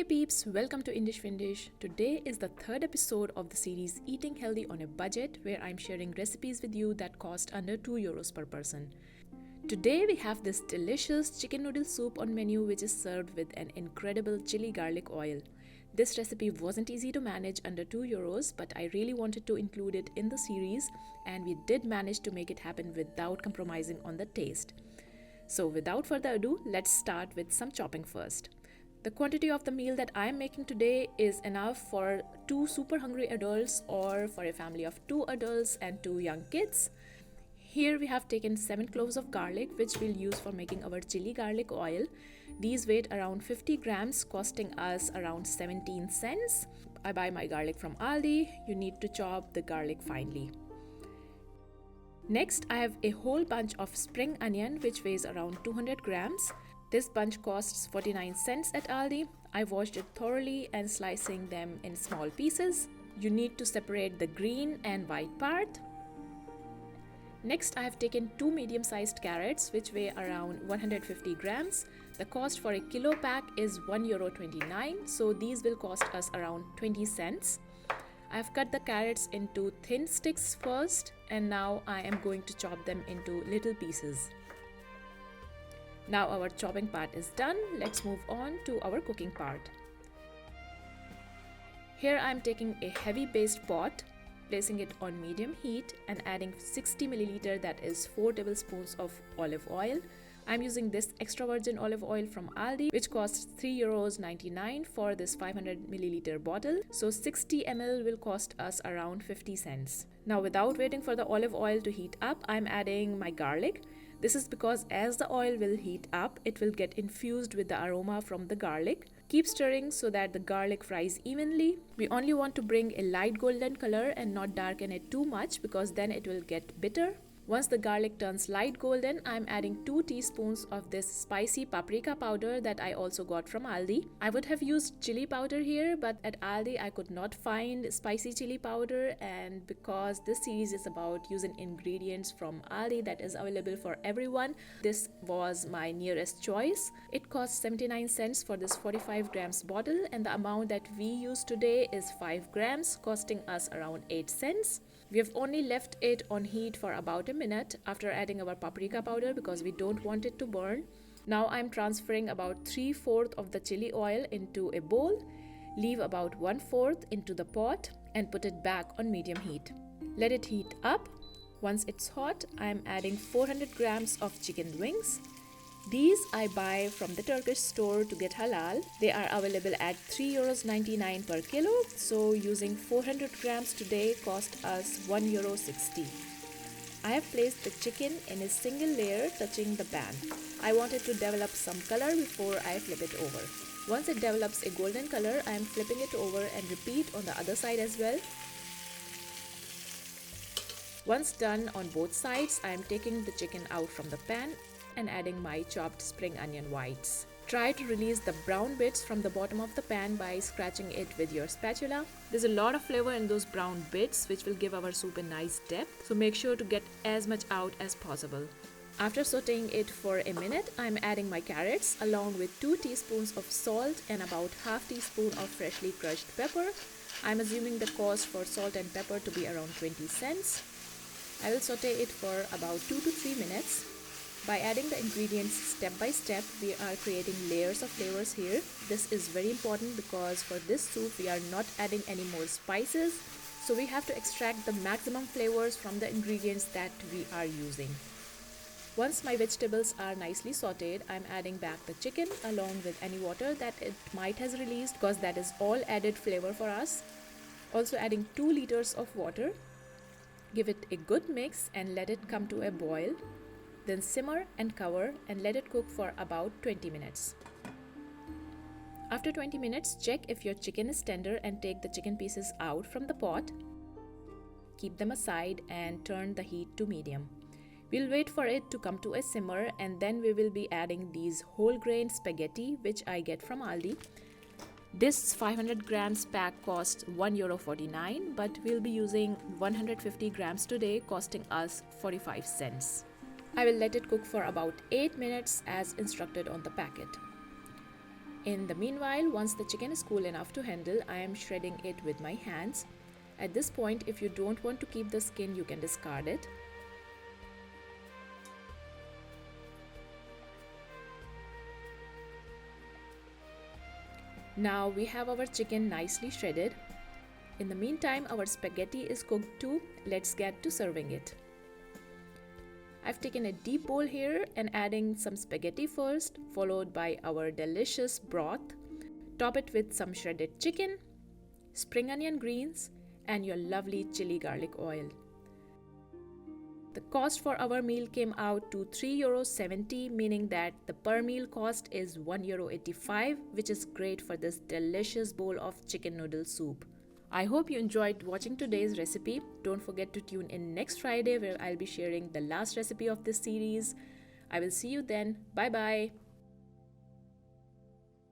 Hey peeps, welcome to Indish.windisch. Today is the third episode of the series Eating Healthy on a Budget, where I'm sharing recipes with you that cost under €2 per person. Today we have this delicious chicken noodle soup on menu which is served with an incredible chili garlic oil. This recipe wasn't easy to manage under €2, but I really wanted to include it in the series, and we did manage to make it happen without compromising on the taste. So without further ado, let's start with some chopping first. The quantity of the meal that I am making today is enough for 2 super hungry adults or for a family of 2 adults and 2 young kids. Here we have taken 7 cloves of garlic, which we'll use for making our chili garlic oil. These weigh around 50 grams, costing us around 17 cents. I buy my garlic from Aldi. You need to chop the garlic finely. Next, I have a whole bunch of spring onion, which weighs around 200 grams. This bunch costs 49 cents at Aldi. I washed it thoroughly and slicing them in small pieces. You need to separate the green and white part. Next, I have taken 2 medium-sized carrots, which weigh around 150 grams. The cost for a kilo pack is €1.29, so these will cost us around 20 cents. I have cut the carrots into thin sticks first, and now I am going to chop them into little pieces. Now our chopping part is done. Let's move on to our cooking part. Here I am taking a heavy based pot, placing it on medium heat and adding 60 milliliter, that is 4 tablespoons of olive oil. I'm using this extra virgin olive oil from Aldi, which costs €3.99 for this 500 milliliter bottle. So 60 ml will cost us around 50 cents. Now without waiting for the olive oil to heat up, I'm adding my garlic. This is because as the oil will heat up, it will get infused with the aroma from the garlic. Keep stirring so that the garlic fries evenly. We only want to bring a light golden color and not darken it too much, because then it will get bitter. Once the garlic turns light golden, I'm adding 2 teaspoons of this spicy paprika powder that I also got from Aldi. I would have used chili powder here, but at Aldi I could not find spicy chili powder, and because this series is about using ingredients from Aldi that is available for everyone, this was my nearest choice. It costs 79 cents for this 45 grams bottle, and the amount that we use today is 5 grams, costing us around 8 cents. We have only left it on heat for about a minute after adding our paprika powder because we don't want it to burn. Now I'm transferring about 3/4 of the chili oil into a bowl, leave about 1/4 into the pot and put it back on medium heat. Let it heat up. Once it's hot, I'm adding 400 grams of chicken wings. These I buy from the Turkish store to get halal. They are available at €3.99 per kilo, so using 400 grams today cost us €1.60. I have placed the chicken in a single layer touching the pan. I want it to develop some color before I flip it over. Once it develops a golden color, I am flipping it over and repeat on the other side as well. Once done on both sides, I am taking the chicken out from the pan and adding my chopped spring onion whites. Try to release the brown bits from the bottom of the pan by scratching it with your spatula. There's a lot of flavor in those brown bits, which will give our soup a nice depth, so make sure to get as much out as possible. After sauteing it for a minute, I'm adding my carrots along with 2 teaspoons of salt and about half teaspoon of freshly crushed pepper. I'm assuming the cost for salt and pepper to be around 20 cents. I will saute it for about 2 to 3 minutes. By adding the ingredients step by step, we are creating layers of flavors here. This is very important because for this soup we are not adding any more spices, so we have to extract the maximum flavors from the ingredients that we are using. Once my vegetables are nicely sauteed, I'm adding back the chicken along with any water that it might has released, because that is all added flavor for us. Also adding 2 liters of water. Give it a good mix and let it come to a boil. Then simmer and cover and let it cook for about 20 minutes. After 20 minutes, check if your chicken is tender and take the chicken pieces out from the pot. Keep them aside and turn the heat to medium. We'll wait for it to come to a simmer, and then we will be adding these whole grain spaghetti, which I get from Aldi. This 500 grams pack costs €1.49, but we'll be using 150 grams today, costing us 45 cents. I will let it cook for about 8 minutes as instructed on the packet. In the meanwhile, once the chicken is cool enough to handle, I am shredding it with my hands. At this point, if you don't want to keep the skin, you can discard it. Now we have our chicken nicely shredded. In the meantime, our spaghetti is cooked too. Let's get to serving it. I've taken a deep bowl here and adding some spaghetti first, followed by our delicious broth. Top it with some shredded chicken, spring onion greens, and your lovely chili garlic oil. The cost for our meal came out to €3.70, meaning that the per meal cost is €1.85, which is great for this delicious bowl of chicken noodle soup. I hope you enjoyed watching today's recipe. Don't forget to tune in next Friday where I'll be sharing the last recipe of this series. I will see you then. Bye bye.